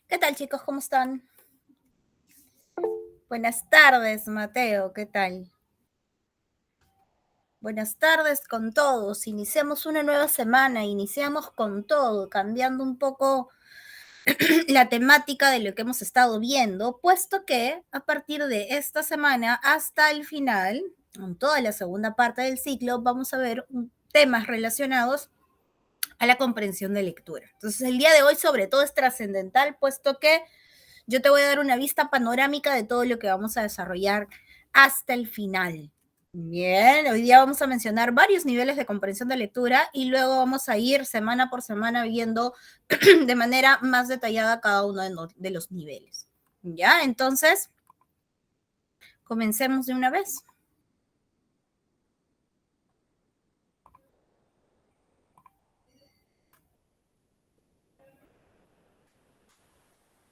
¿Qué tal, chicos? ¿Cómo están? Buenas tardes, Mateo. ¿Qué tal? Buenas tardes con todos. Iniciamos una nueva semana, iniciamos con todo, cambiando un poco la temática de lo que hemos estado viendo, puesto que a partir de esta semana hasta el final, en toda la segunda parte del ciclo, vamos a ver temas relacionados a la comprensión de lectura. Entonces, el día de hoy, sobre todo, es trascendental, puesto que yo te voy a dar una vista panorámica de todo lo que vamos a desarrollar hasta el final. Bien, hoy día vamos a mencionar varios niveles de comprensión de lectura y luego vamos a ir semana por semana viendo de manera más detallada cada uno de los niveles. Ya, entonces, comencemos de una vez.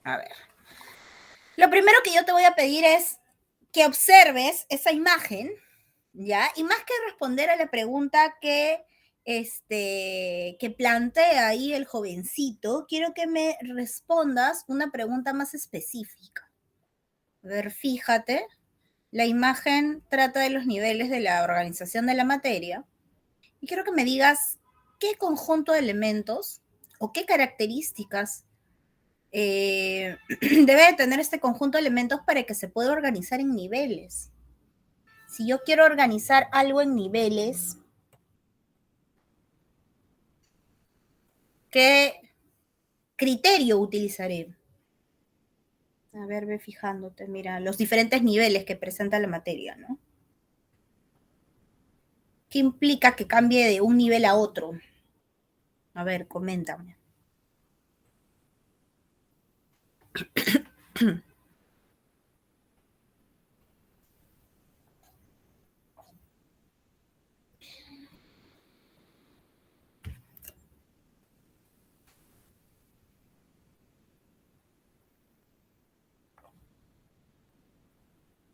A ver. Lo primero que yo te voy a pedir es que observes esa imagen, ¿ya? Y más que responder a la pregunta que plantea ahí el jovencito, quiero que me respondas una pregunta más específica. A ver, fíjate, la imagen trata de los niveles de la organización de la materia y quiero que me digas qué conjunto de elementos o qué características debe tener este conjunto de elementos para que se pueda organizar en niveles. Si yo quiero organizar algo en niveles, ¿qué criterio utilizaré? A ver, ve fijándote, mira, los diferentes niveles que presenta la materia, ¿no? ¿Qué implica que cambie de un nivel a otro? A ver, coméntame.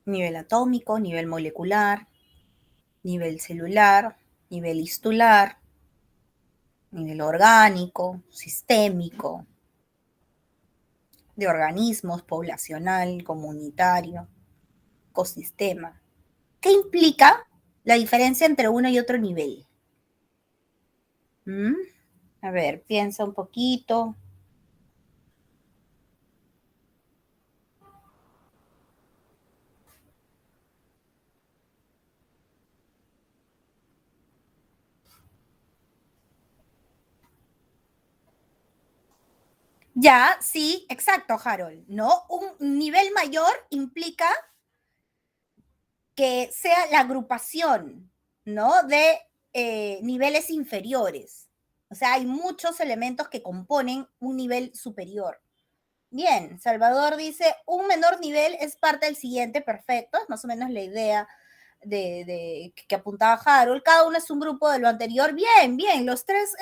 Nivel atómico, nivel molecular, nivel celular, nivel histular, nivel orgánico, sistémico, de organismos, poblacional, comunitario, ecosistema. ¿Qué implica la diferencia entre uno y otro nivel? ¿Mm? A ver, piensa un poquito. Ya, sí, exacto, Harold, ¿no? Un nivel mayor implica que sea la agrupación, ¿no? De niveles inferiores. O sea, hay muchos elementos que componen un nivel superior. Bien, Salvador dice, un menor nivel es parte del siguiente, perfecto, es más o menos la idea que apuntaba Harold. Cada uno es un grupo de lo anterior. Bien, bien, los tres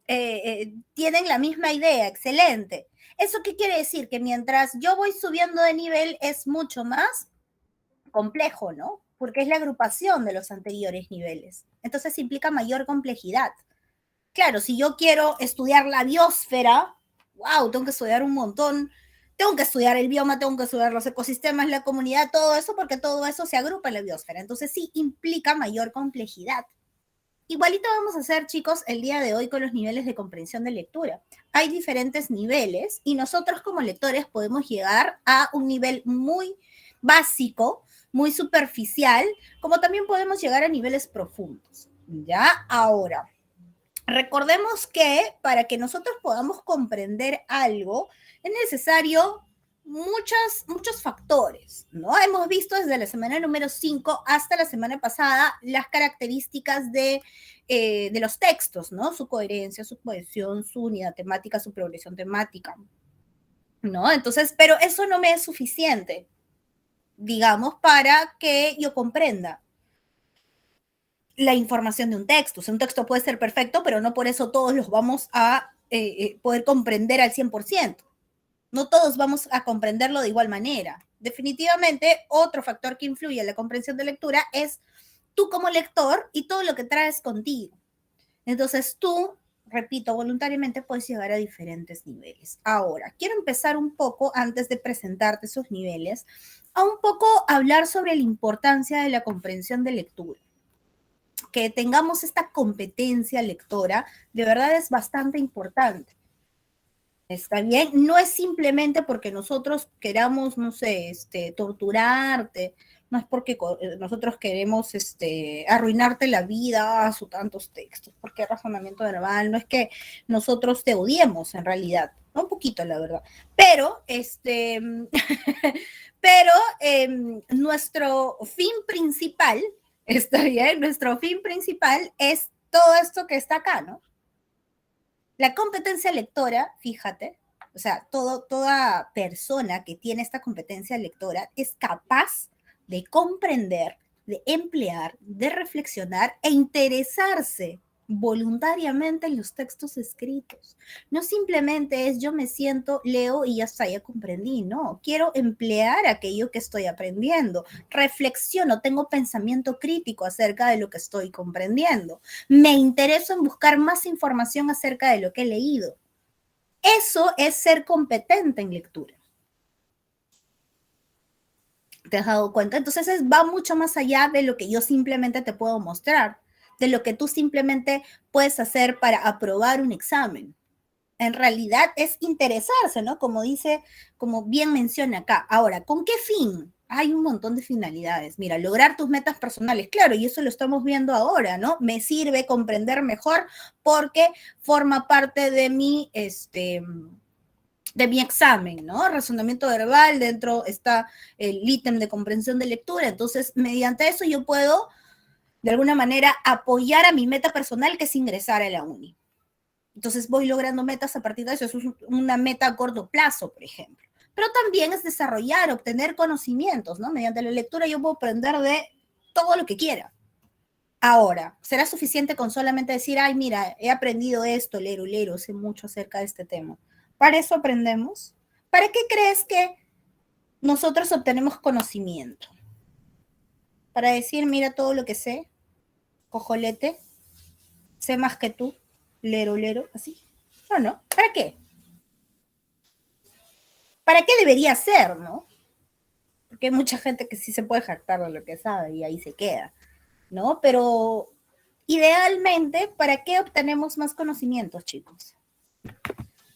tienen la misma idea, excelente. ¿Eso qué quiere decir? Que mientras yo voy subiendo de nivel es mucho más complejo, ¿no? Porque es la agrupación de los anteriores niveles. Entonces implica mayor complejidad. Claro, si yo quiero estudiar la biosfera, wow, tengo que estudiar un montón, tengo que estudiar el bioma, tengo que estudiar los ecosistemas, la comunidad, todo eso, porque todo eso se agrupa en la biosfera. Entonces sí implica mayor complejidad. Igualito vamos a hacer, chicos, el día de hoy con los niveles de comprensión de lectura. Hay diferentes niveles y nosotros como lectores podemos llegar a un nivel muy básico, muy superficial, como también podemos llegar a niveles profundos. ¿Ya? Ahora, recordemos que para que nosotros podamos comprender algo es necesario muchos factores, ¿no? Hemos visto desde la semana número 5 hasta la semana pasada las características de los textos, ¿no? Su coherencia, su cohesión, su unidad temática, su progresión temática, ¿no? Entonces, pero eso no me es suficiente, digamos, para que yo comprenda la información de un texto. O sea, un texto puede ser perfecto, pero no por eso todos los vamos a poder comprender al 100%. No todos vamos a comprenderlo de igual manera. Definitivamente, otro factor que influye en la comprensión de lectura es tú como lector y todo lo que traes contigo. Entonces tú repito, voluntariamente puedes llegar a diferentes niveles. Ahora, quiero empezar un poco, antes de presentarte esos niveles, a un poco hablar sobre la importancia de la comprensión de lectura. Que tengamos esta competencia lectora, de verdad es bastante importante. ¿Está bien? No es simplemente porque nosotros queramos, no sé, torturarte, no es porque nosotros queremos arruinarte la vida a sus tantos textos, porque razonamiento verbal, no es que nosotros te odiemos en realidad, ¿no? Un poquito la verdad, pero pero nuestro fin principal, está bien, nuestro fin principal es todo esto que está acá, ¿no? La competencia lectora, fíjate, o sea, toda persona que tiene esta competencia lectora es capaz de comprender, de emplear, de reflexionar e interesarse voluntariamente en los textos escritos. No simplemente es yo me siento, leo y ya está, ya comprendí, no, quiero emplear aquello que estoy aprendiendo, reflexiono, tengo pensamiento crítico acerca de lo que estoy comprendiendo, me intereso en buscar más información acerca de lo que he leído. Eso es ser competente en lectura. ¿Te has dado cuenta? Entonces va mucho más allá de lo que yo simplemente te puedo mostrar, de lo que tú simplemente puedes hacer para aprobar un examen. En realidad es interesarse, ¿no? Como dice, como bien menciona acá. Ahora, ¿con qué fin? Hay un montón de finalidades. Mira, lograr tus metas personales, claro, y eso lo estamos viendo ahora, ¿no? Me sirve comprender mejor porque forma parte de mi examen, ¿no? Razonamiento verbal, dentro está el ítem de comprensión de lectura, entonces mediante eso yo puedo, de alguna manera, apoyar a mi meta personal, que es ingresar a la uni. Entonces voy logrando metas a partir de eso, eso es una meta a corto plazo, por ejemplo. Pero también es desarrollar, obtener conocimientos, ¿no? Mediante la lectura yo puedo aprender de todo lo que quiera. Ahora, ¿será suficiente con solamente decir, ay, mira, he aprendido esto, lero, sé mucho acerca de este tema? ¿Para eso aprendemos? ¿Para qué crees que nosotros obtenemos conocimiento? Para decir, mira todo lo que sé, cojolete, sé más que tú, lero, así. No, ¿para qué? ¿Para qué debería ser, no? Porque hay mucha gente que sí se puede jactar de lo que sabe y ahí se queda, ¿no? Pero idealmente, ¿para qué obtenemos más conocimientos, chicos?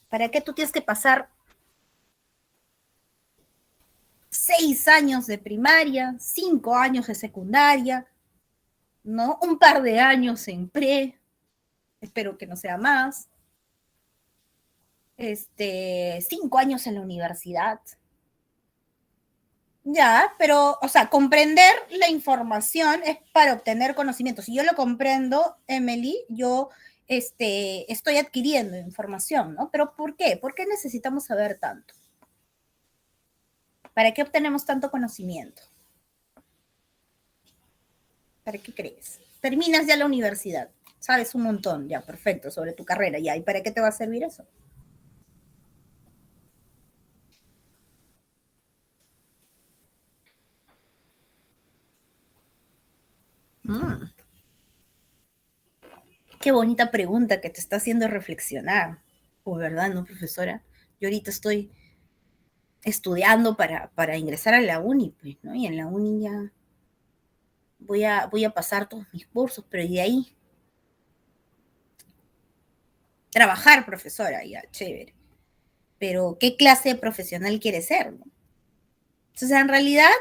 ¿Para qué tú tienes que pasar 6 años de primaria, 5 años de secundaria, ¿no? Un par de años en pre, espero que no sea más, 5 años en la universidad. Ya, pero, o sea, comprender la información es para obtener conocimiento. Si yo lo comprendo, Emily, yo estoy adquiriendo información, ¿no? Pero ¿por qué? ¿Por qué necesitamos saber tanto? ¿Para qué obtenemos tanto conocimiento? ¿Para qué crees? Terminas ya la universidad, sabes un montón, ya, perfecto, sobre tu carrera, ya, ¿y para qué te va a servir eso? Mm, qué bonita pregunta que te está haciendo reflexionar. ¿O verdad, no, profesora? Yo ahorita estoy estudiando para ingresar a la uni, pues, ¿no? Y en la uni ya voy a pasar todos mis cursos, pero de ahí trabajar, profesora, ya, chévere. Pero, ¿qué clase de profesional quiere ser, no? Entonces, en realidad,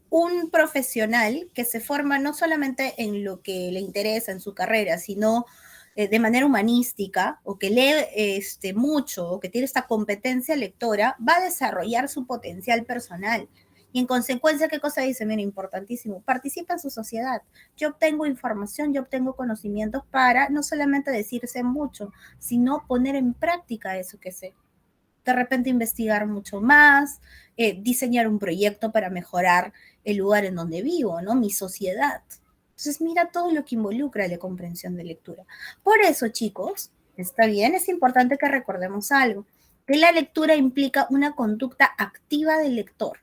un profesional que se forma no solamente en lo que le interesa en su carrera, sino de manera humanística, o que lee mucho, o que tiene esta competencia lectora, va a desarrollar su potencial personal. Y en consecuencia, ¿qué cosa dice? Mira, importantísimo, participa en su sociedad. Yo obtengo información, yo obtengo conocimientos para no solamente decirse mucho, sino poner en práctica eso que sé. De repente investigar mucho más, diseñar un proyecto para mejorar el lugar en donde vivo, ¿no? Mi sociedad. Entonces, mira todo lo que involucra la comprensión de lectura. Por eso, chicos, está bien, es importante que recordemos algo, que la lectura implica una conducta activa del lector.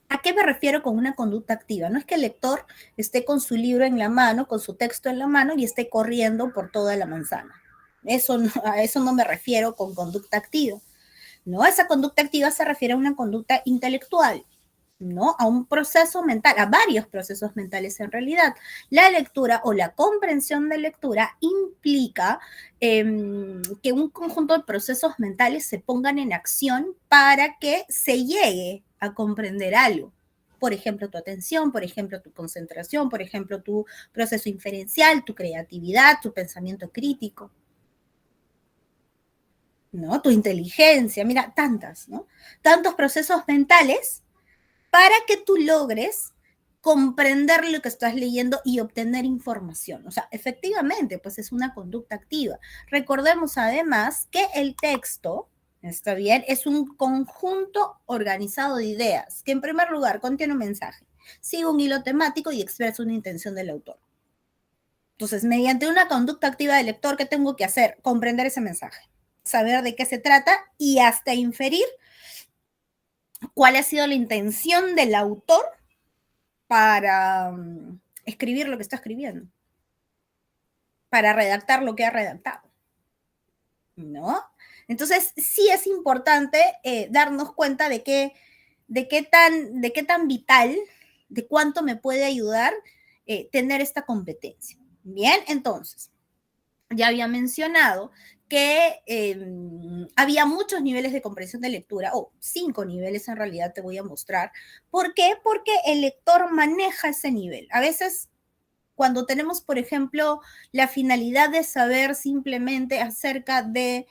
¿A qué me refiero con una conducta activa? No es que el lector esté con su libro en la mano, con su texto en la mano y esté corriendo por toda la manzana. A eso no me refiero con conducta activa, ¿no? Esa conducta activa se refiere a una conducta intelectual, ¿no? A un proceso mental, a varios procesos mentales en realidad. La lectura o la comprensión de lectura implica que un conjunto de procesos mentales se pongan en acción para que se llegue a comprender algo. Por ejemplo, tu atención, por ejemplo, tu concentración, por ejemplo, tu proceso inferencial, tu creatividad, tu pensamiento crítico, ¿no? Tu inteligencia, mira, tantas, ¿no? Tantos procesos mentales para que tú logres comprender lo que estás leyendo y obtener información. O sea, efectivamente, pues es una conducta activa. Recordemos además que el texto, está bien, es un conjunto organizado de ideas que en primer lugar contiene un mensaje, sigue un hilo temático y expresa una intención del autor. Entonces, mediante una conducta activa del lector, ¿qué tengo que hacer? Comprender ese mensaje, saber de qué se trata y hasta inferir cuál ha sido la intención del autor para escribir lo que está escribiendo, para redactar lo que ha redactado, ¿no? Entonces, sí es importante darnos cuenta de qué tan vital, de cuánto me puede ayudar tener esta competencia. Bien, entonces, ya había mencionado que había muchos niveles de comprensión de lectura, o 5 niveles en realidad te voy a mostrar. ¿Por qué? Porque el lector maneja ese nivel. A veces cuando tenemos, por ejemplo, la finalidad de saber simplemente acerca de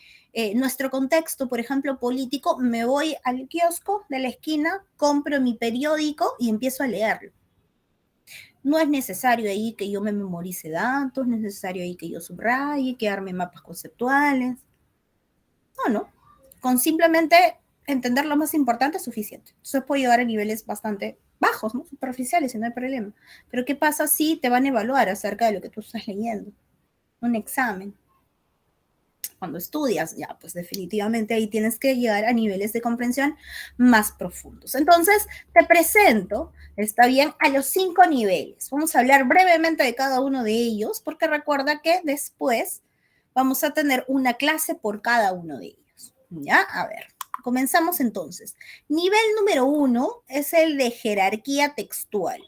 nuestro contexto, por ejemplo, político, me voy al kiosco de la esquina, compro mi periódico y empiezo a leerlo. No es necesario ahí que yo me memorice datos, no es necesario ahí que yo subraye, que arme mapas conceptuales. No, no. Con simplemente entender lo más importante es suficiente. Entonces puedo llegar a niveles bastante bajos, ¿no? Superficiales, y no hay problema. Pero ¿qué pasa si te van a evaluar acerca de lo que tú estás leyendo? Un examen. Cuando estudias, ya, pues definitivamente ahí tienes que llegar a niveles de comprensión más profundos. Entonces, te presento, está bien, a los 5 niveles. Vamos a hablar brevemente de cada uno de ellos, porque recuerda que después vamos a tener una clase por cada uno de ellos. ¿Ya? A ver, comenzamos entonces. Nivel número 1 es el de jerarquía textual.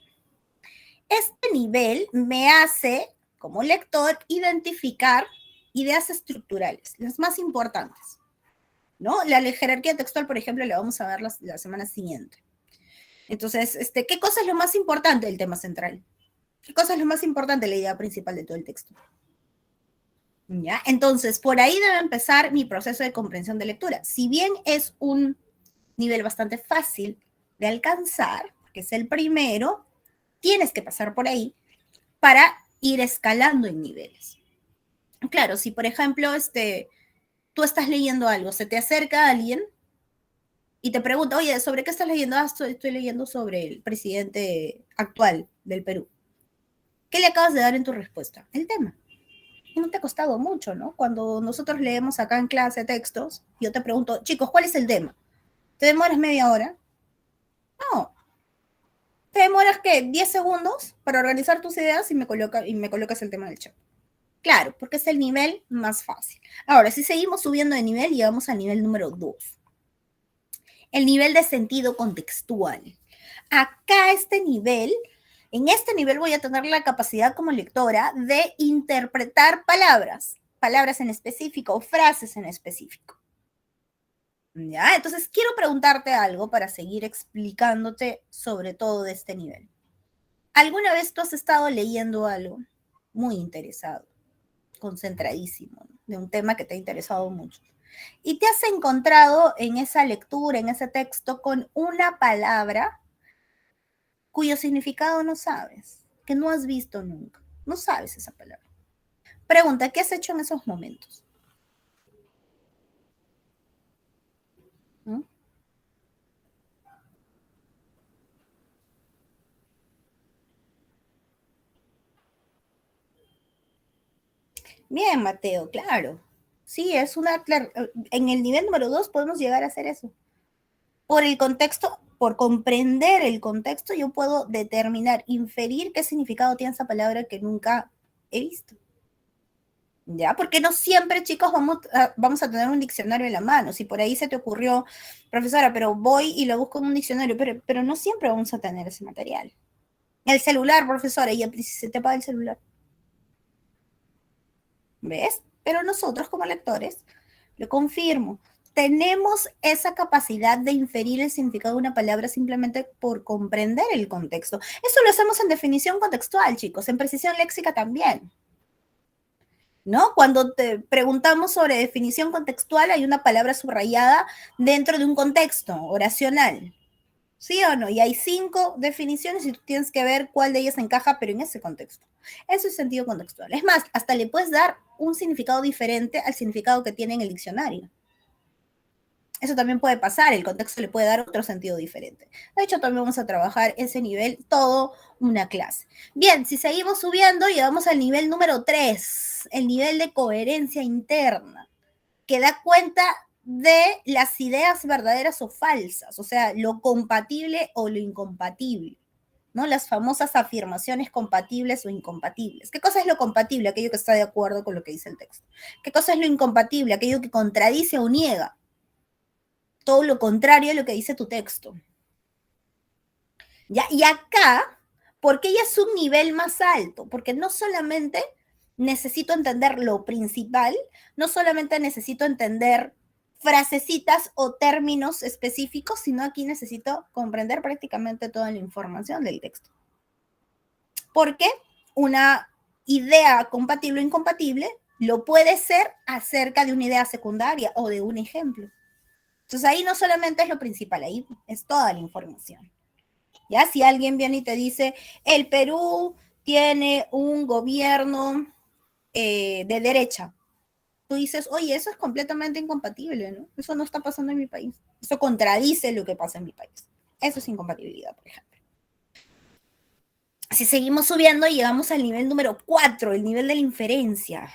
Este nivel me hace, como lector, identificar ideas estructurales, las más importantes, ¿no? La jerarquía textual, por ejemplo, la vamos a ver la semana siguiente. Entonces, ¿qué cosa es lo más importante del tema central? ¿Qué cosa es lo más importante de la idea principal de todo el texto? ¿Ya? Entonces, por ahí debe empezar mi proceso de comprensión de lectura. Si bien es un nivel bastante fácil de alcanzar, que es el primero, tienes que pasar por ahí para ir escalando en niveles. Claro, si por ejemplo tú estás leyendo algo, se te acerca alguien y te pregunta, oye, ¿sobre qué estás leyendo? Ah, estoy leyendo sobre el presidente actual del Perú. ¿Qué le acabas de dar en tu respuesta? El tema. Y no te ha costado mucho, ¿no? Cuando nosotros leemos acá en clase textos, yo te pregunto, chicos, ¿cuál es el tema? ¿Te demoras media hora? No. ¿Te demoras qué? ¿10 segundos para organizar tus ideas y me colocas el tema del chat? Claro, porque es el nivel más fácil. Ahora, si seguimos subiendo de nivel, llegamos al nivel número 2. El nivel de sentido contextual. Acá en este nivel voy a tener la capacidad como lectora de interpretar palabras en específico o frases en específico. ¿Ya? Entonces, quiero preguntarte algo para seguir explicándote sobre todo de este nivel. ¿Alguna vez tú has estado leyendo algo muy interesado, concentradísimo, ¿no? De un tema que te ha interesado mucho? Y te has encontrado en esa lectura, en ese texto, con una palabra cuyo significado no sabes, que no has visto nunca. No sabes esa palabra. Pregunta, ¿qué has hecho en esos momentos? ¿Mm? Bien, Mateo, claro. Sí, en el nivel número 2 podemos llegar a hacer eso. Por el contexto, por comprender el contexto, yo puedo determinar, inferir qué significado tiene esa palabra que nunca he visto. ¿Ya? Porque no siempre, chicos, vamos a tener un diccionario en la mano. Si por ahí se te ocurrió, profesora, pero voy y lo busco en un diccionario, pero no siempre vamos a tener ese material. El celular, profesora, y si se te apaga el celular. ¿Ves? Pero nosotros como lectores, lo confirmo, tenemos esa capacidad de inferir el significado de una palabra simplemente por comprender el contexto. Eso lo hacemos en definición contextual, chicos, en precisión léxica también. ¿No? Cuando te preguntamos sobre definición contextual, hay una palabra subrayada dentro de un contexto oracional. ¿Sí o no? Y hay 5 definiciones y tú tienes que ver cuál de ellas encaja, pero en ese contexto. Eso es sentido contextual. Es más, hasta le puedes dar un significado diferente al significado que tiene en el diccionario. Eso también puede pasar, el contexto le puede dar otro sentido diferente. De hecho, también vamos a trabajar ese nivel todo una clase. Bien, si seguimos subiendo, llegamos al nivel número 3, el nivel de coherencia interna, que da cuenta de las ideas verdaderas o falsas, o sea, lo compatible o lo incompatible, ¿no? Las famosas afirmaciones compatibles o incompatibles. ¿Qué cosa es lo compatible? Aquello que está de acuerdo con lo que dice el texto. ¿Qué cosa es lo incompatible? Aquello que contradice o niega. Todo lo contrario a lo que dice tu texto. ¿Ya? Y acá, porque ya es un nivel más alto, porque no solamente necesito entender lo principal, no solamente necesito entender frasecitas o términos específicos, sino aquí necesito comprender prácticamente toda la información del texto. Porque una idea compatible o incompatible lo puede ser acerca de una idea secundaria o de un ejemplo. Entonces ahí no solamente es lo principal, ahí es toda la información. ¿Ya? Si alguien viene y te dice, el Perú tiene un gobierno de derecha, tú dices, oye, eso es completamente incompatible, ¿no? Eso no está pasando en mi país. Eso contradice lo que pasa en mi país. Eso es incompatibilidad, por ejemplo. Si seguimos subiendo, llegamos al nivel número 4, el nivel de la inferencia.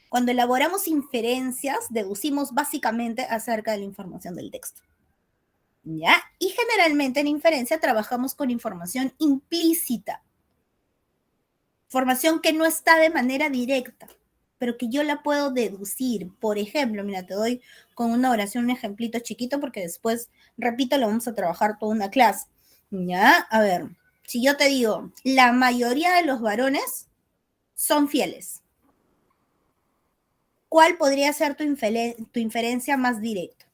Cuando elaboramos inferencias, deducimos básicamente acerca de la información del texto. ¿Ya? Y generalmente en inferencia trabajamos con información implícita, información que no está de manera directa, pero que yo la puedo deducir. Por ejemplo, mira, te doy con una oración un ejemplito chiquito porque después, repito, lo vamos a trabajar toda una clase. ¿Ya? A ver, si yo te digo, la mayoría de los varones son fieles, ¿cuál podría ser tu inferencia más directa?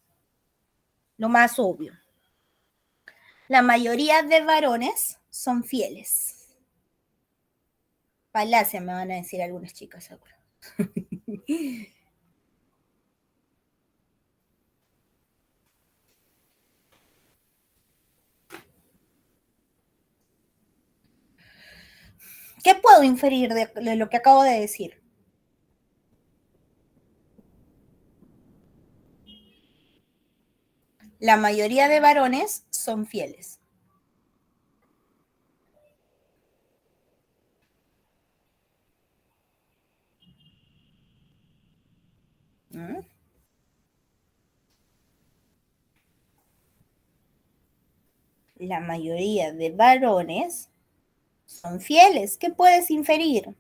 Lo más obvio. La mayoría de varones son fieles. Palacia, me van a decir algunas chicas, seguro. ¿Qué puedo inferir de lo que acabo de decir? La mayoría de varones son fieles. ¿Mm? La mayoría de varones son fieles. ¿Qué puedes inferir?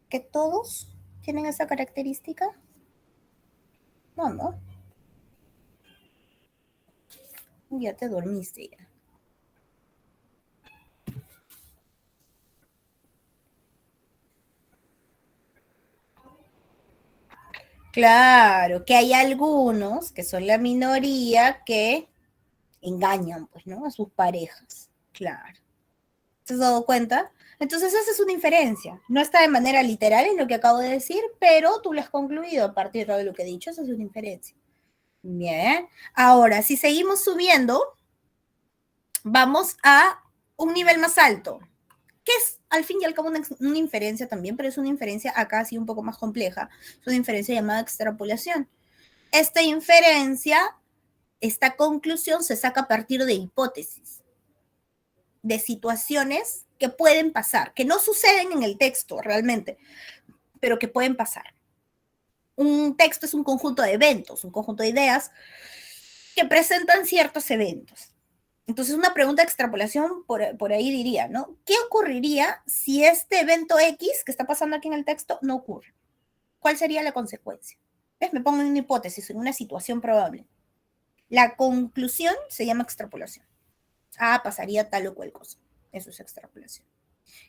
¿Que todos tienen esa característica? No, no. Ya te dormiste ya. Claro, que hay algunos que son la minoría que engañan, pues, ¿no? A sus parejas. Claro. ¿Te has dado cuenta? Entonces esa es una inferencia. No está de manera literal en lo que acabo de decir, pero tú lo has concluido a partir de lo que he dicho. Esa es una inferencia. Bien. Ahora, si seguimos subiendo, vamos a un nivel más alto, que es al fin y al cabo una inferencia también, pero es una inferencia acá así un poco más compleja. Es una inferencia llamada extrapolación. Esta inferencia, esta conclusión se saca a partir de hipótesis, de situaciones que pueden pasar, que no suceden en el texto realmente, pero que pueden pasar. Un texto es un conjunto de eventos, un conjunto de ideas que presentan ciertos eventos. Entonces, una pregunta de extrapolación por ahí diría, ¿no? ¿Qué ocurriría si este evento X que está pasando aquí en el texto no ocurre? ¿Cuál sería la consecuencia? ¿Ves? Me pongo en una hipótesis, en una situación probable. La conclusión se llama extrapolación. Ah, pasaría tal o cual cosa. Eso es extrapolación.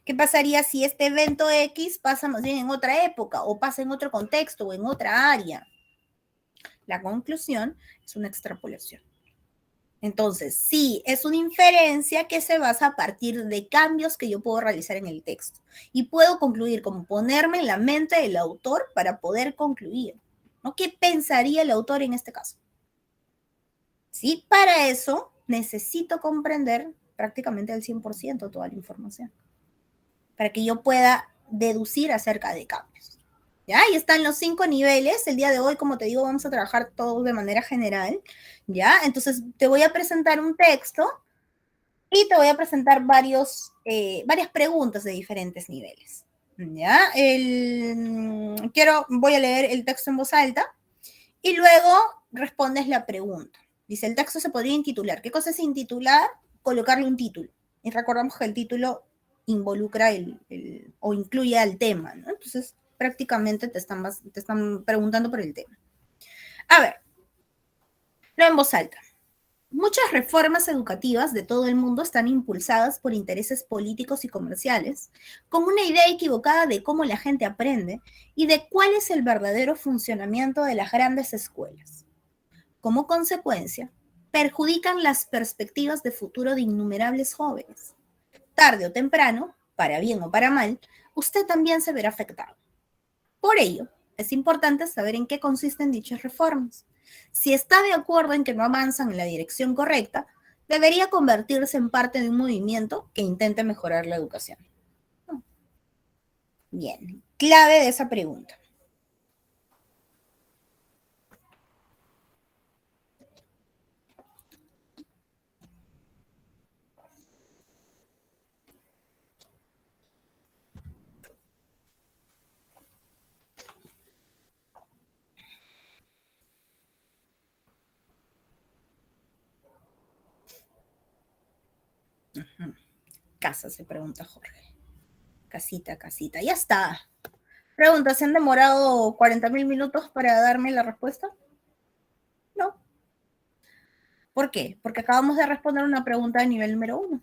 ¿Qué pasaría si este evento X pasa más bien en otra época o pasa en otro contexto o en otra área? La conclusión es una extrapolación. Entonces, sí, es una inferencia que se basa a partir de cambios que yo puedo realizar en el texto. Y puedo concluir como ponerme en la mente del autor para poder concluir, ¿no? ¿Qué pensaría el autor en este caso? Sí, para eso necesito comprender prácticamente al 100% toda la información, para que yo pueda deducir acerca de cambios. ¿Ya? Ahí están los 5 niveles. El día de hoy, como te digo, vamos a trabajar todo de manera general. ¿Ya? Entonces, te voy a presentar un texto y te voy a presentar varias preguntas de diferentes niveles. ¿Ya? Voy a leer el texto en voz alta y luego respondes la pregunta. Dice, el texto se podría intitular. ¿Qué cosa es intitular? Colocarle un título. Y recordamos que el título involucra o incluye al tema, ¿no? Entonces, prácticamente te están preguntando por el tema. A ver, leo en voz alta. Muchas reformas educativas de todo el mundo están impulsadas por intereses políticos y comerciales, con una idea equivocada de cómo la gente aprende y de cuál es el verdadero funcionamiento de las grandes escuelas. Como consecuencia, perjudican las perspectivas de futuro de innumerables jóvenes. Tarde o temprano, para bien o para mal, usted también se verá afectado. Por ello, es importante saber en qué consisten dichas reformas. Si está de acuerdo en que no avanzan en la dirección correcta, debería convertirse en parte de un movimiento que intente mejorar la educación. Bien, clave de esa pregunta. Casa, se pregunta Jorge. Casita, casita. Ya está. Pregunta, ¿se han demorado 40.000 minutos para darme la respuesta? No. ¿Por qué? Porque acabamos de responder una pregunta de nivel número 1.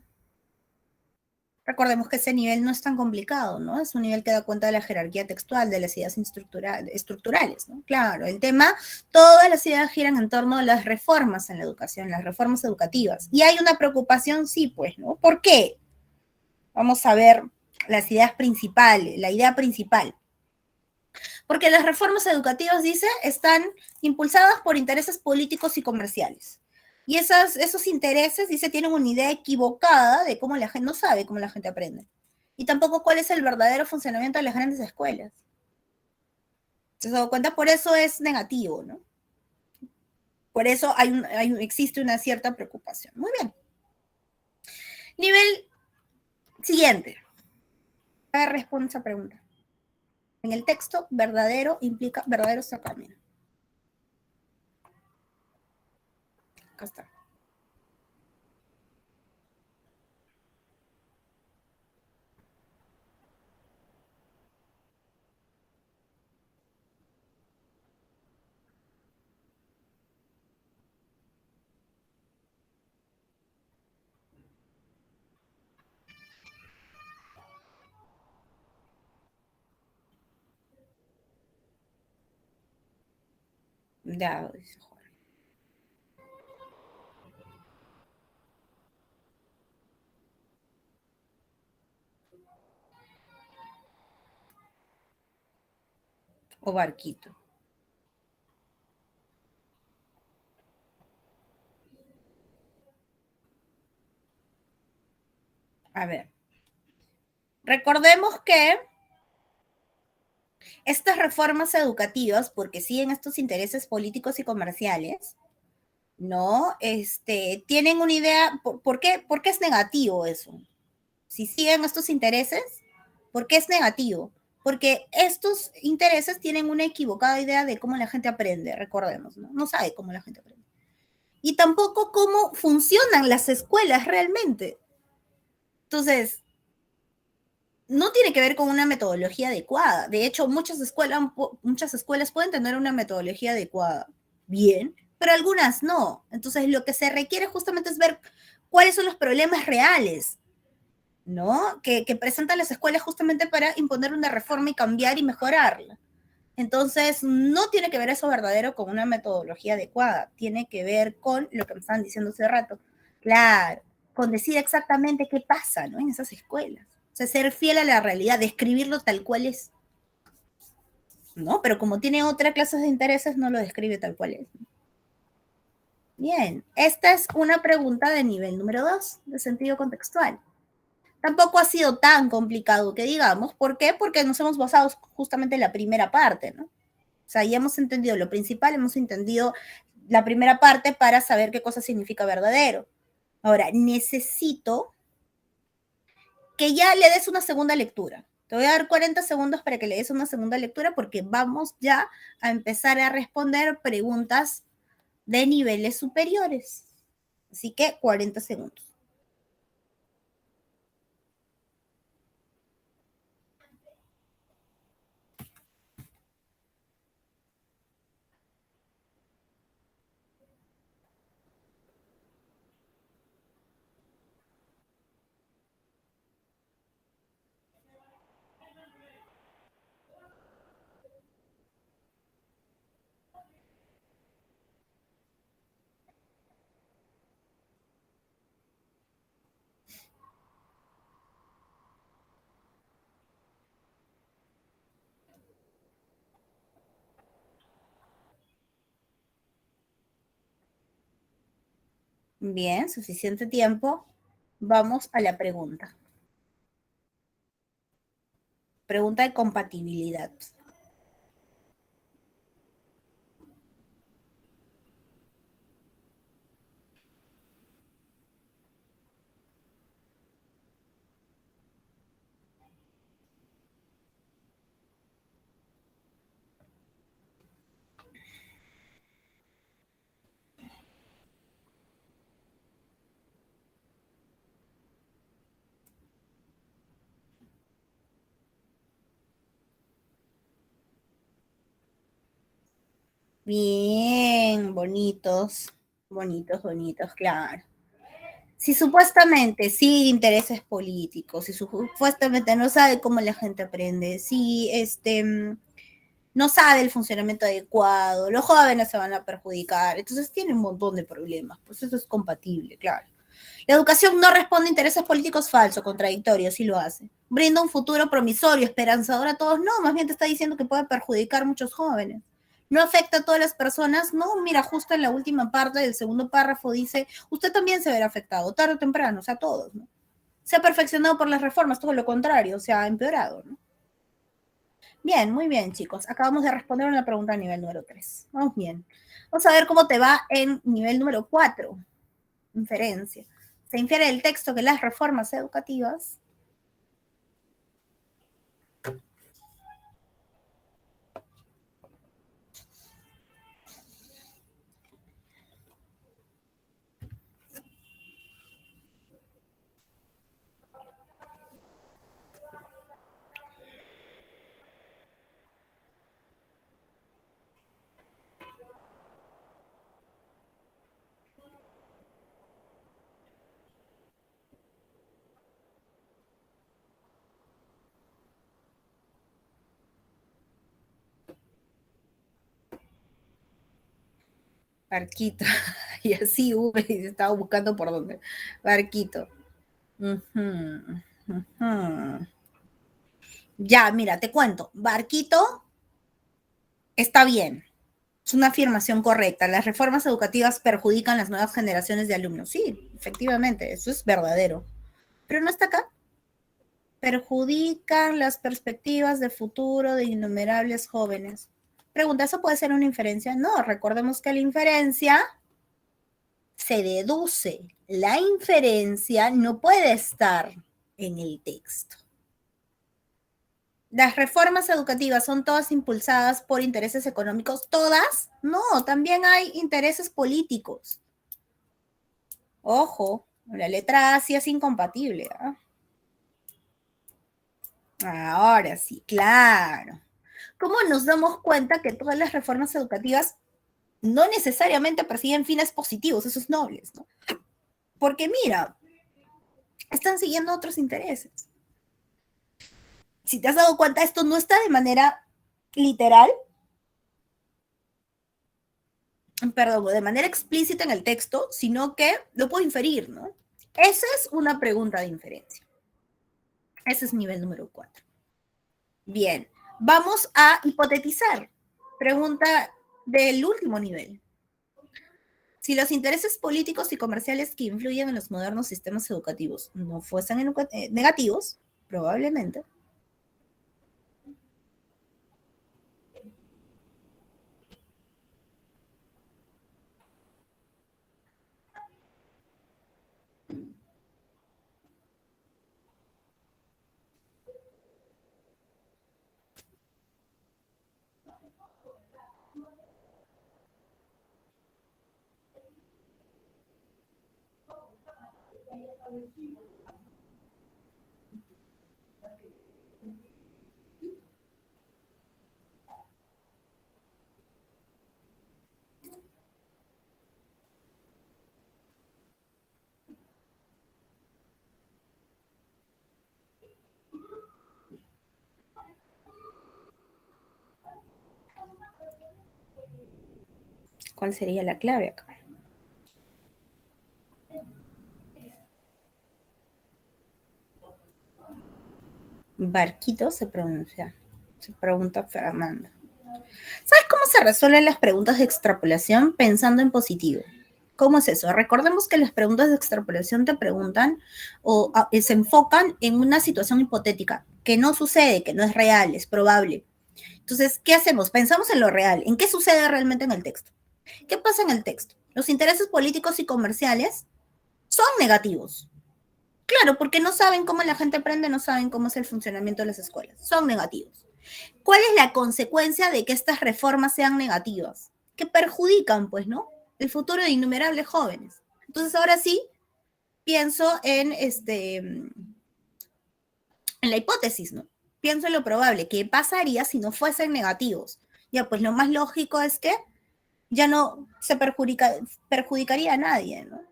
Recordemos que ese nivel no es tan complicado, ¿no? Es un nivel que da cuenta de la jerarquía textual, de las ideas estructurales, ¿no? Claro, el tema, todas las ideas giran en torno a las reformas en la educación, las reformas educativas. Y hay una preocupación, sí, pues, ¿no? ¿Por qué? Vamos a ver las ideas principales, la idea principal. Porque las reformas educativas, dice, están impulsadas por intereses políticos y comerciales. Y esos intereses, dice, tienen una idea equivocada de cómo la gente no sabe cómo la gente aprende. Y tampoco cuál es el verdadero funcionamiento de las grandes escuelas. ¿Se has dado cuenta? Por eso es negativo, ¿no? Por eso existe una cierta preocupación. Muy bien. Nivel siguiente. Responde esa pregunta. En el texto, verdadero implica verdadero sacramento. Acá está. Ya, dice Jorge. O barquito. A ver. Recordemos que estas reformas educativas, porque siguen estos intereses políticos y comerciales, ¿no? Tienen una idea, ¿por qué es negativo eso? Si siguen estos intereses, ¿por qué es negativo? Porque estos intereses tienen una equivocada idea de cómo la gente aprende, recordemos, ¿no? No sabe cómo la gente aprende. y tampoco cómo funcionan las escuelas realmente. Entonces, no tiene que ver con una metodología adecuada. De hecho, muchas escuelas pueden tener una metodología adecuada, bien, pero algunas no. Entonces, lo que se requiere justamente es ver cuáles son los problemas reales, ¿no? Que presentan las escuelas justamente para imponer una reforma y cambiar y mejorarla. Entonces, no tiene que ver eso verdadero con una metodología adecuada, tiene que ver con lo que me estaban diciendo hace rato. Claro, con decir exactamente qué pasa, ¿no? En esas escuelas. O sea, ser fiel a la realidad, describirlo tal cual es, ¿no? Pero como tiene otra clase de intereses, no lo describe tal cual es. Bien, esta es una pregunta de nivel número 2, de sentido contextual. Tampoco ha sido tan complicado que digamos. ¿Por qué? Porque nos hemos basado justamente en la primera parte, ¿no? O sea, ya hemos entendido lo principal, hemos entendido la primera parte para saber qué cosa significa verdadero. Ahora, necesito que ya le des una segunda lectura. Te voy a dar 40 segundos para que le des una segunda lectura porque vamos ya a empezar a responder preguntas de niveles superiores. Así que 40 segundos. Bien, suficiente tiempo. Vamos a la pregunta. Pregunta de compatibilidad. Bien, bonitos, bonitos, bonitos, claro. Si supuestamente sí intereses políticos, si supuestamente no sabe cómo la gente aprende, si no sabe el funcionamiento adecuado, los jóvenes se van a perjudicar, entonces tiene un montón de problemas, pues eso es compatible, claro. La educación no responde a intereses políticos falso, contradictorio, sí lo hace. Brinda un futuro promisorio, esperanzador a todos, no, más bien te está diciendo que puede perjudicar a muchos jóvenes. No afecta a todas las personas, no, mira, justo en la última parte del segundo párrafo dice, usted también se verá afectado, tarde o temprano, o sea, todos, ¿no? Se ha perfeccionado por las reformas, todo lo contrario, se ha empeorado, ¿no? Bien, muy bien, chicos. Acabamos de responder una pregunta a nivel número 3. Vamos bien. Vamos a ver cómo te va en nivel número 4. Inferencia. Se infiere del texto que las reformas educativas Barquito. Y así y estaba buscando por dónde. Barquito. Uh -huh. Uh -huh. Ya, mira, te cuento. Barquito está bien. Es una afirmación correcta. Las reformas educativas perjudican las nuevas generaciones de alumnos. Sí, efectivamente, eso es verdadero. Pero no está acá. Perjudican las perspectivas de futuro de innumerables jóvenes. Pregunta, ¿eso puede ser una inferencia? No, recordemos que la inferencia se deduce. La inferencia no puede estar en el texto. ¿Las reformas educativas son todas impulsadas por intereses económicos? ¿Todas? No, también hay intereses políticos. Ojo, la letra A sí es incompatible. ¿Ah? Ahora sí, claro. ¿Cómo nos damos cuenta que todas las reformas educativas no necesariamente persiguen fines positivos, esos nobles, ¿no? Porque mira, están siguiendo otros intereses. Si te has dado cuenta, esto no está de manera literal, perdón, de manera explícita en el texto, sino que lo puedo inferir, ¿no? Esa es una pregunta de inferencia. Ese es nivel número 4. Bien, vamos a hipotetizar. Pregunta del último nivel. Si los intereses políticos y comerciales que influyen en los modernos sistemas educativos no fuesen negativos, probablemente, ¿cuál sería la clave acá? Barquito se pronuncia, se pregunta Fernando. ¿Sabes cómo se resuelven las preguntas de extrapolación pensando en positivo? ¿Cómo es eso? Recordemos que las preguntas de extrapolación te preguntan o se enfocan en una situación hipotética que no sucede, que no es real, es probable. Entonces, ¿qué hacemos? Pensamos en lo real, en qué sucede realmente en el texto. ¿Qué pasa en el texto? Los intereses políticos y comerciales son negativos. Claro, porque no saben cómo la gente aprende, no saben cómo es el funcionamiento de las escuelas. Son negativos. ¿Cuál es la consecuencia de que estas reformas sean negativas? Que perjudican, pues, ¿no? El futuro de innumerables jóvenes. Entonces, ahora sí, pienso en la hipótesis, ¿no? Pienso en lo probable, ¿qué pasaría si no fuesen negativos? Ya, pues lo más lógico es que ya no se perjudicaría a nadie, ¿no?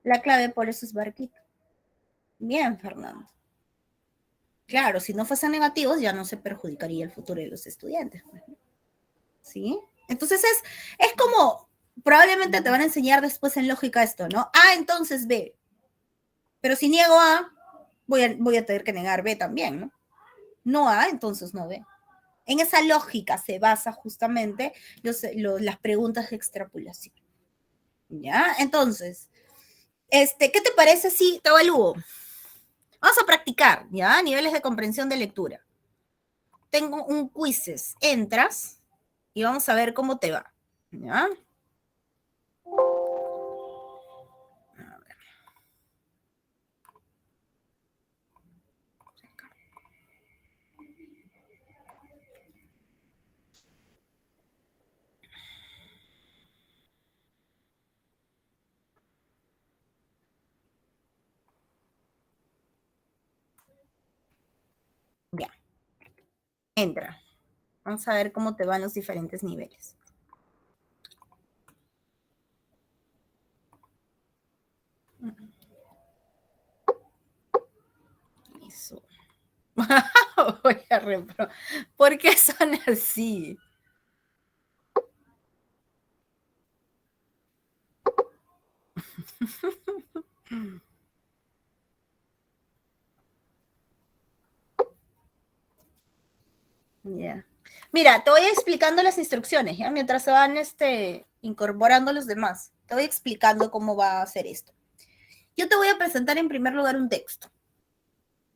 La clave por eso es Barquito. Bien, Fernando. Claro, si no fuesen negativos, ya no se perjudicaría el futuro de los estudiantes. ¿Sí? Entonces es como, probablemente te van a enseñar después en lógica esto, ¿no? A, entonces B. Pero si niego A, voy a tener que negar B también, ¿no? No A, entonces no B. En esa lógica se basa justamente las preguntas de extrapolación. ¿Ya? Entonces, ¿qué te parece si te evalúo? Vamos a practicar, ¿ya? Niveles de comprensión de lectura. Tengo un quizzes. Entras y vamos a ver cómo te va. ¿Ya? Ya, entra. Vamos a ver cómo te van los diferentes niveles. Eso. Voy a ¿Por qué son así? Yeah. Mira, te voy explicando las instrucciones, ¿ya? Mientras se van incorporando los demás. Te voy explicando cómo va a hacer esto. Yo te voy a presentar en primer lugar un texto.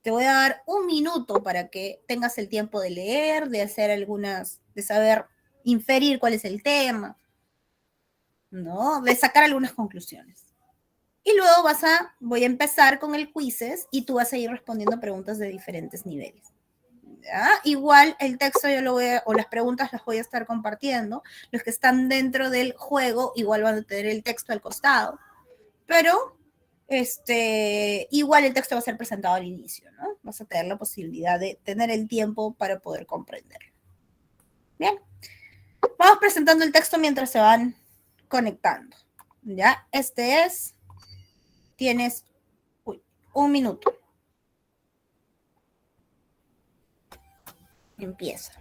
Te voy a dar un minuto para que tengas el tiempo de leer, de hacer de saber inferir cuál es el tema, ¿no? De sacar algunas conclusiones. Y luego voy a empezar con el quizzes y tú vas a ir respondiendo preguntas de diferentes niveles. ¿Ya? Igual el texto o las preguntas las voy a estar compartiendo. Los que están dentro del juego igual van a tener el texto al costado pero igual el texto va a ser presentado al inicio, ¿no? Vas a tener la posibilidad de tener el tiempo para poder comprenderlo. Bien, vamos presentando el texto mientras se van conectando. Ya, tienes un minuto. Empieza.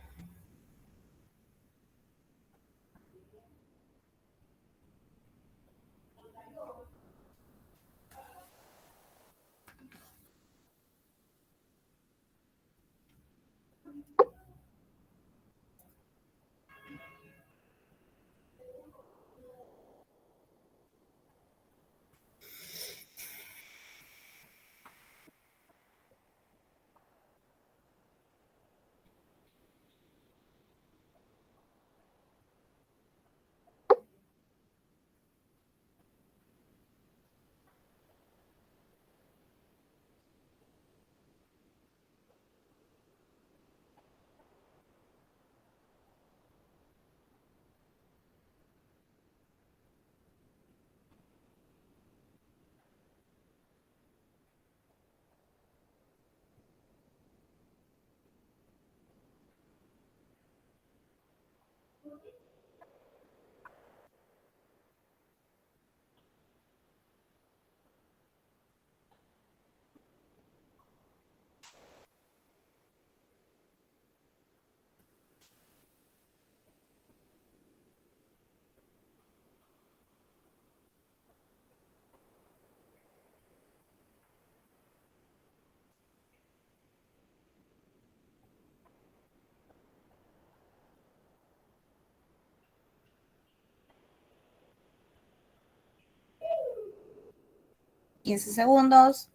$15,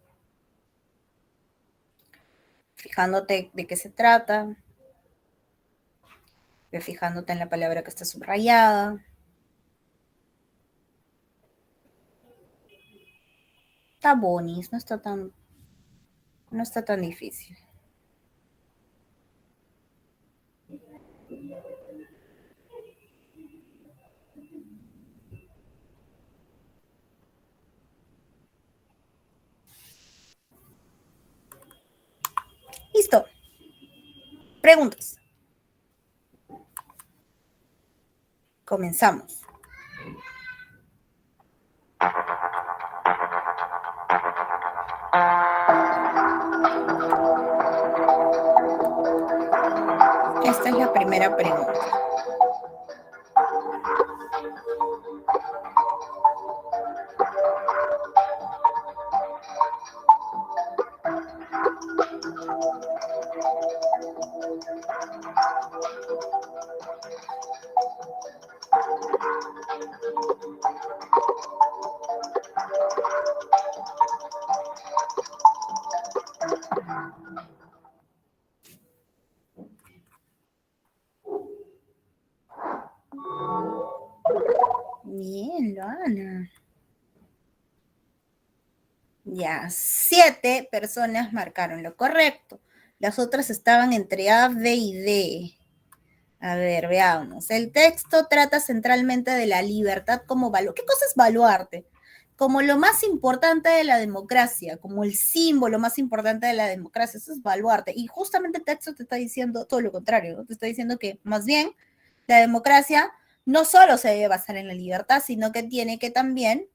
fijándote de qué se trata, fijándote en la palabra que está subrayada. Está bonis, no está tan difícil. Listo. Preguntas. Comenzamos. Esta es la primera pregunta. Bien, Loana. Ya, 7 personas marcaron lo correcto. Las otras estaban entre A, B y D. A ver, veamos. El texto trata centralmente de la libertad como valor. ¿Qué cosa es baluarte? Como lo más importante de la democracia, como el símbolo más importante de la democracia. Eso es baluarte. Y justamente el texto te está diciendo todo lo contrario, ¿no? Te está diciendo que más bien la democracia no solo se debe basar en la libertad, sino que tiene que también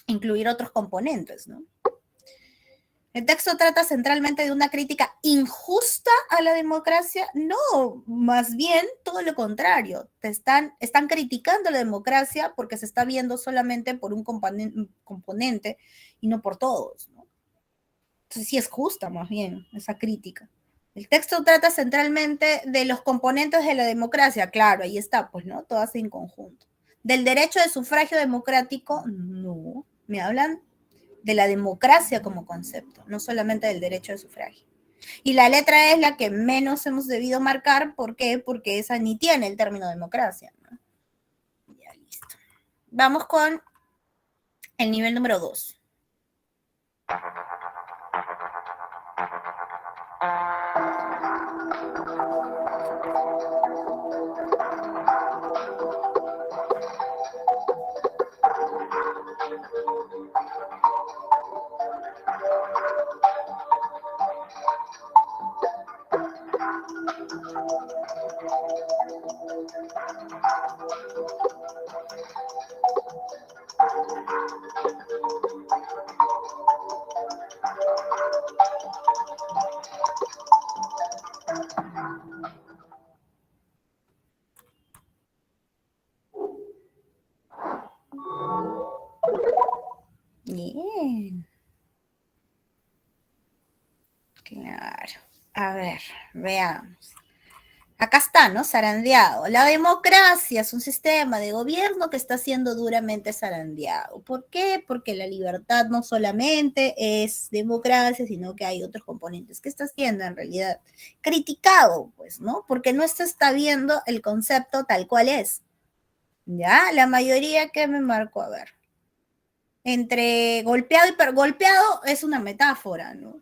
incluir otros componentes, ¿no? El texto trata centralmente de una crítica injusta a la democracia. No, más bien todo lo contrario. Están criticando la democracia porque se está viendo solamente por un componente y no por todos, ¿no? Entonces sí es justa más bien esa crítica. El texto trata centralmente de los componentes de la democracia. Claro, ahí está, pues, ¿no? Todas en conjunto. Del derecho de sufragio democrático, no. Me hablan de la democracia como concepto, no solamente del derecho de sufragio. Y la letra es la que menos hemos debido marcar. ¿Por qué? Porque esa ni tiene el término democracia, ¿no? Ya, listo. Vamos con el nivel número 2. Bien. Claro. A ver, veamos. Acá está, ¿no? Zarandeado. La democracia es un sistema de gobierno que está siendo duramente zarandeado. ¿Por qué? Porque la libertad no solamente es democracia, sino que hay otros componentes que está siendo en realidad criticado, pues, ¿no? Porque no se está viendo el concepto tal cual es. ¿Ya? La mayoría que me marcó, a ver. Entre golpeado y golpeado es una metáfora, ¿no?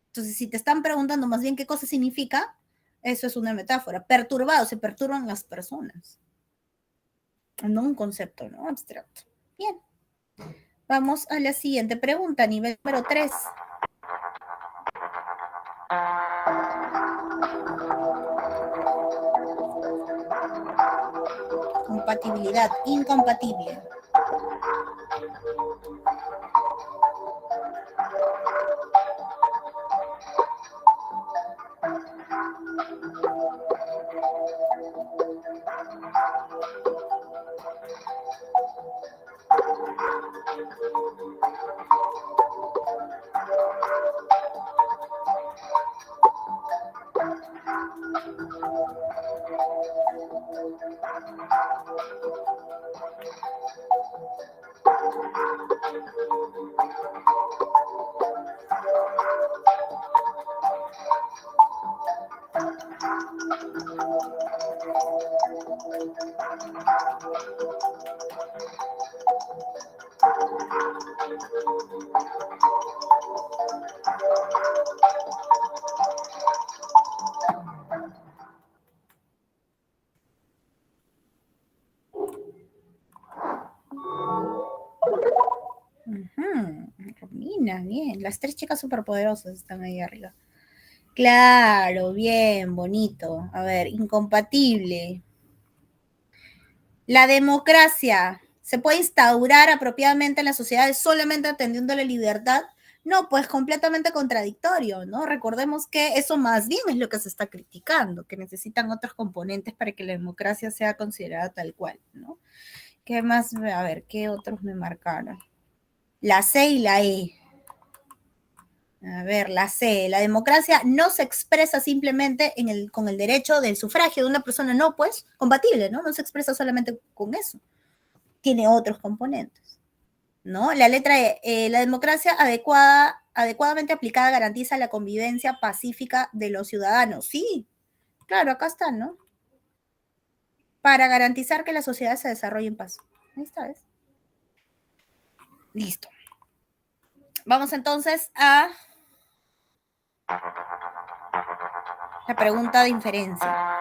Entonces, si te están preguntando más bien qué cosa significa, eso es una metáfora. Perturbado, se perturban las personas. No un concepto, ¿no? Abstracto. Bien. Vamos a la siguiente pregunta, nivel número 3. Compatibilidad, incompatible. Romina, bien. Las 3 chicas superpoderosas están ahí arriba. Claro, bien, bonito. A ver, incompatible. La democracia se puede instaurar apropiadamente en las sociedades solamente atendiendo a la libertad. No, pues completamente contradictorio, ¿no? Recordemos que eso más bien es lo que se está criticando, que necesitan otros componentes para que la democracia sea considerada tal cual, ¿no? ¿Qué más? A ver, ¿qué otros me marcaron? La C y la E. A ver, la C, la democracia no se expresa simplemente con el derecho del sufragio de una persona, no, pues, compatible, ¿no? No se expresa solamente con eso. Tiene otros componentes, ¿no? La letra E, la democracia adecuadamente aplicada garantiza la convivencia pacífica de los ciudadanos. Sí, claro, acá está, ¿no? Para garantizar que la sociedad se desarrolle en paz. Ahí está, ¿ves? Listo. Vamos entonces a la pregunta de inferencia.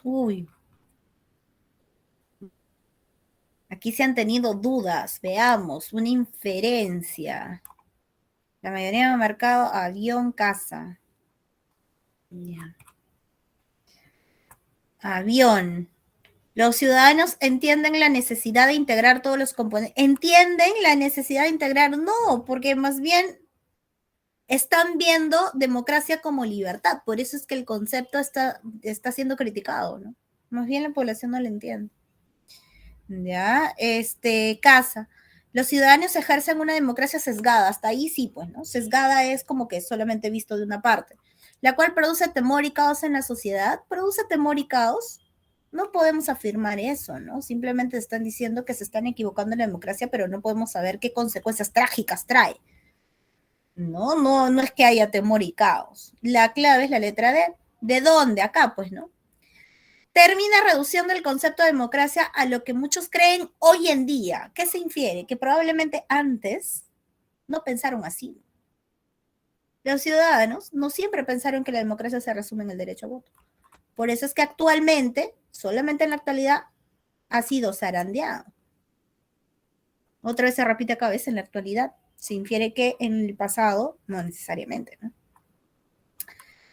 Uy, aquí se han tenido dudas. Veamos, una inferencia. La mayoría me ha marcado avión, casa. Ya. Avión. Los ciudadanos entienden la necesidad de integrar todos los componentes. ¿Entienden la necesidad de integrar? No, porque más bien están viendo democracia como libertad. Por eso es que el concepto está siendo criticado, ¿no? Más bien la población no lo entiende. ¿Ya? Casa. Los ciudadanos ejercen una democracia sesgada. Hasta ahí sí, pues, ¿no? Sesgada es como que solamente visto de una parte. La cual produce temor y caos en la sociedad. ¿Produce temor y caos? No podemos afirmar eso, ¿no? Simplemente están diciendo que se están equivocando en la democracia, pero no podemos saber qué consecuencias trágicas trae. No es que haya temor y caos. La clave es la letra D. ¿De dónde? Acá, pues, ¿no? Termina reduciendo el concepto de democracia a lo que muchos creen hoy en día. ¿Qué se infiere? Que probablemente antes no pensaron así. Los ciudadanos no siempre pensaron que la democracia se resume en el derecho a voto. Por eso es que actualmente, solamente en la actualidad, ha sido zarandeado. Otra vez se repite cada vez en la actualidad. Se infiere que en el pasado, no necesariamente, ¿no?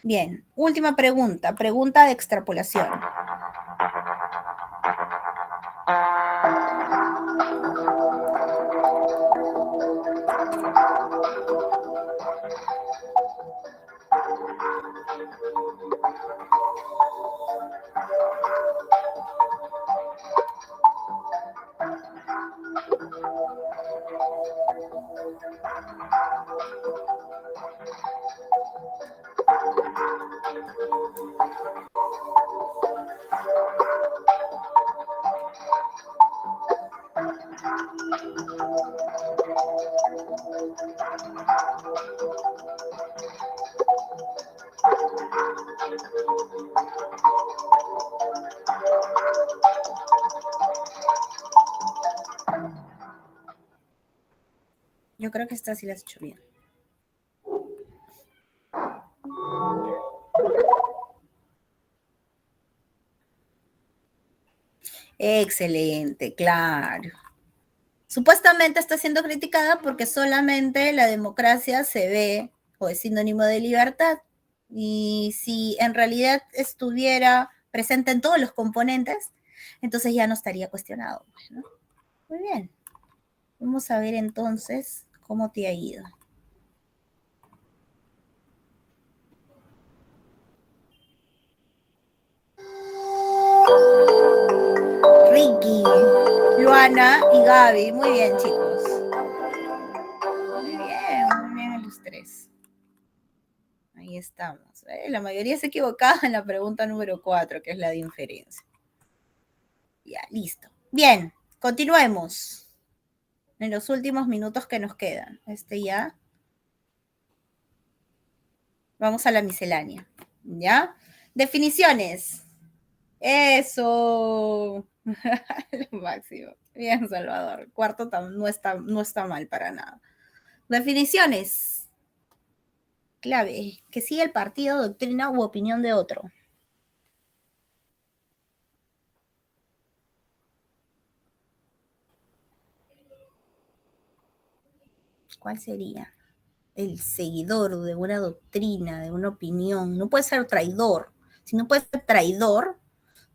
Bien, última pregunta, pregunta de extrapolación. Yo creo que esta sí la has hecho bien. Excelente, claro. Supuestamente está siendo criticada porque solamente la democracia se ve o es sinónimo de libertad. Y si en realidad estuviera presente en todos los componentes, entonces ya no estaría cuestionado, ¿no? Muy bien. Vamos a ver entonces cómo te ha ido. Ricky, Luana y Gaby. Muy bien, chicos. Muy bien los tres. Ahí estamos. La mayoría se equivocaba en la pregunta número 4, que es la de inferencia. Ya, listo. Bien, continuemos. En los últimos minutos que nos quedan. Ya. Vamos a la miscelánea. ¿Ya? Definiciones. Eso. Lo máximo. Bien, Salvador. Cuarto no está mal para nada. Definiciones. Clave. Que sigue el partido, doctrina u opinión de otro. ¿Cuál sería? El seguidor de una doctrina, de una opinión. No puede ser traidor. Si no puede ser traidor,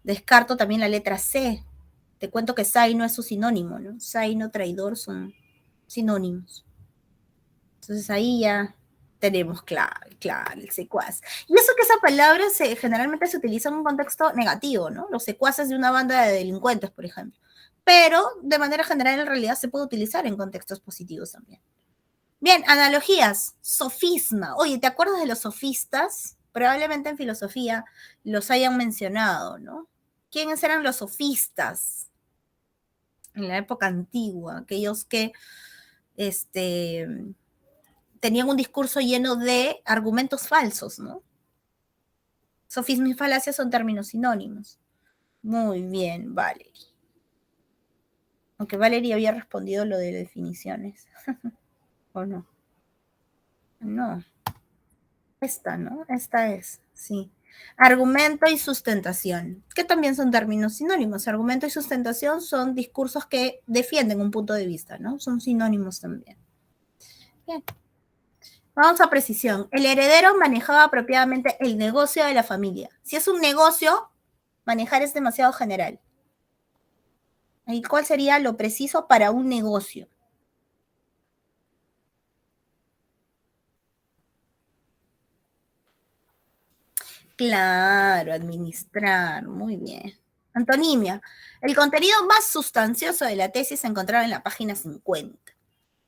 descarto también la letra C. Te cuento que zaino es su sinónimo, ¿no? Zaino, traidor son sinónimos. Entonces ahí ya tenemos claro, el secuaz. Y eso que esa palabra generalmente se utiliza en un contexto negativo, ¿no? Los secuaces de una banda de delincuentes, por ejemplo. Pero de manera general en realidad se puede utilizar en contextos positivos también. Bien, analogías, sofisma. Oye, ¿te acuerdas de los sofistas? Probablemente en filosofía los hayan mencionado, ¿no? ¿Quiénes eran los sofistas? En la época antigua, aquellos que tenían un discurso lleno de argumentos falsos, ¿no? Sofisma y falacia son términos sinónimos. Muy bien, Valerie. Aunque Valerie había respondido lo de definiciones. ¿O no? No. Esta, ¿no? Esta es, sí. Argumento y sustentación, que también son términos sinónimos. Argumento y sustentación son discursos que defienden un punto de vista, ¿no? Son sinónimos también. Bien. Vamos a precisión. El heredero manejaba apropiadamente el negocio de la familia. Si es un negocio, manejar es demasiado general. ¿Y cuál sería lo preciso para un negocio? Claro, administrar, muy bien. Antonimia, el contenido más sustancioso de la tesis se encontraba en la página 50.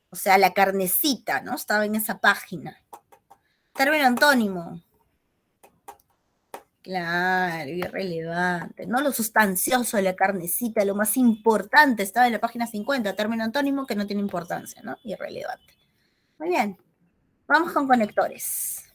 O sea, la carnecita, ¿no? Estaba en esa página. Término antónimo. Claro, irrelevante. No lo sustancioso de la carnecita, lo más importante estaba en la página 50. Término antónimo que no tiene importancia, ¿no? Irrelevante. Muy bien. Vamos con conectores.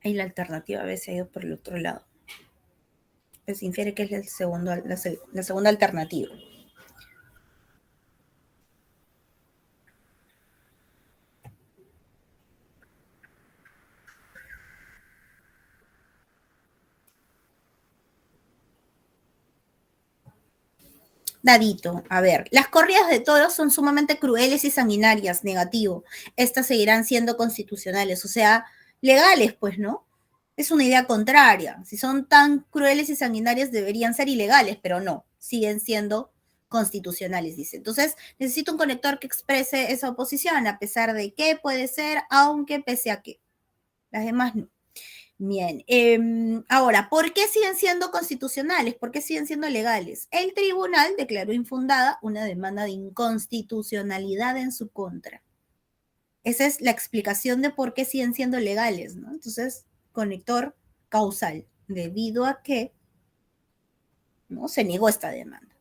Ahí la alternativa a veces ha ido por el otro lado. Pues infiere que es el segundo, la segunda alternativa. Dadito, a ver, las corridas de toros son sumamente crueles y sanguinarias, negativo. Estas seguirán siendo constitucionales, o sea, legales, pues, ¿no? Es una idea contraria. Si son tan crueles y sanguinarias, deberían ser ilegales, pero no, siguen siendo constitucionales, dice. Entonces, necesito un conector que exprese esa oposición, a pesar de que puede ser, aunque pese a que. Las demás no. Bien, ahora, ¿por qué siguen siendo constitucionales? ¿Por qué siguen siendo legales? El tribunal declaró infundada una demanda de inconstitucionalidad en su contra. Esa es la explicación de por qué siguen siendo legales, ¿no? Entonces, conector causal, debido a que no se negó esta demanda.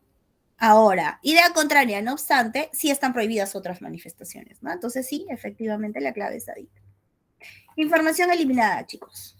Ahora, idea contraria, no obstante, sí están prohibidas otras manifestaciones, ¿no? Entonces, sí, efectivamente, la clave está ahí. Información eliminada, chicos.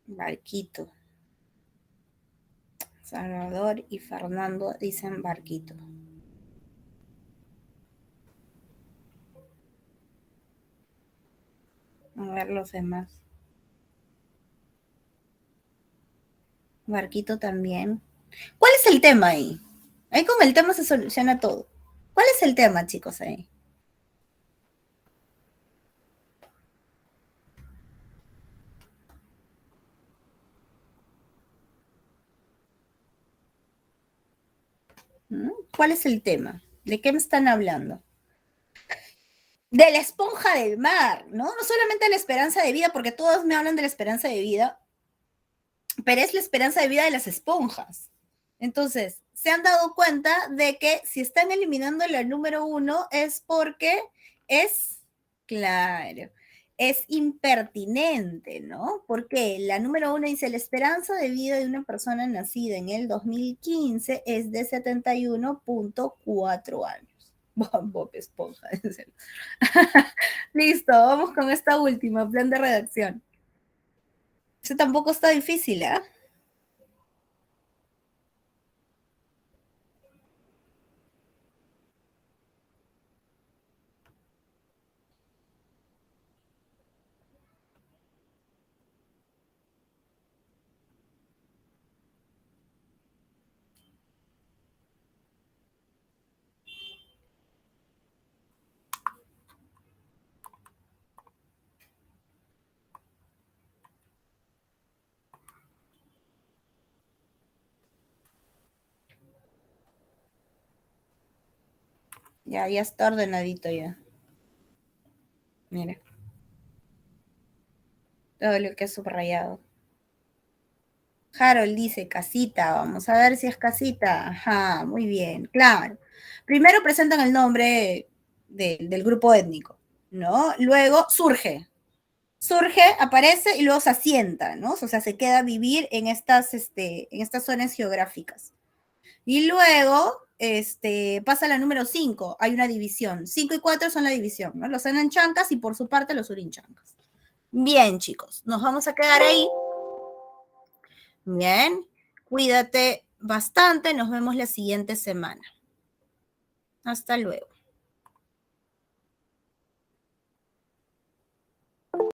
Barquito. Salvador y Fernando dicen barquito. A ver los demás. Barquito también. ¿Cuál es el tema ahí? Ahí con el tema se soluciona todo. ¿Cuál es el tema, chicos, ahí? ¿Cuál es el tema? ¿De qué me están hablando? De la esponja del mar, ¿no? No solamente la esperanza de vida, porque todos me hablan de la esperanza de vida, pero es la esperanza de vida de las esponjas. Entonces, se han dado cuenta de que si están eliminando la número 1 es porque es, claro, es impertinente, ¿no? Porque la número 1 dice, la esperanza de vida de una persona nacida en el 2015 es de 71.4 años. Bob Esponja. Listo, vamos con esta última, plan de redacción. Eso tampoco está difícil, ¿eh? Ya está ordenadito ya. Mira, todo lo que es subrayado. Harold dice casita, vamos a ver si es casita. Ajá, muy bien, claro. Primero presentan el nombre del grupo étnico, ¿no? Luego surge, aparece y luego se asienta, ¿no? O sea, se queda a vivir en estas zonas geográficas. Y luego pasa la número 5, hay una división. 5 y 4 son la división, ¿no? Los ananchancas y por su parte los urinchancas. Bien, chicos, nos vamos a quedar ahí. Bien, cuídate bastante, nos vemos la siguiente semana. Hasta luego.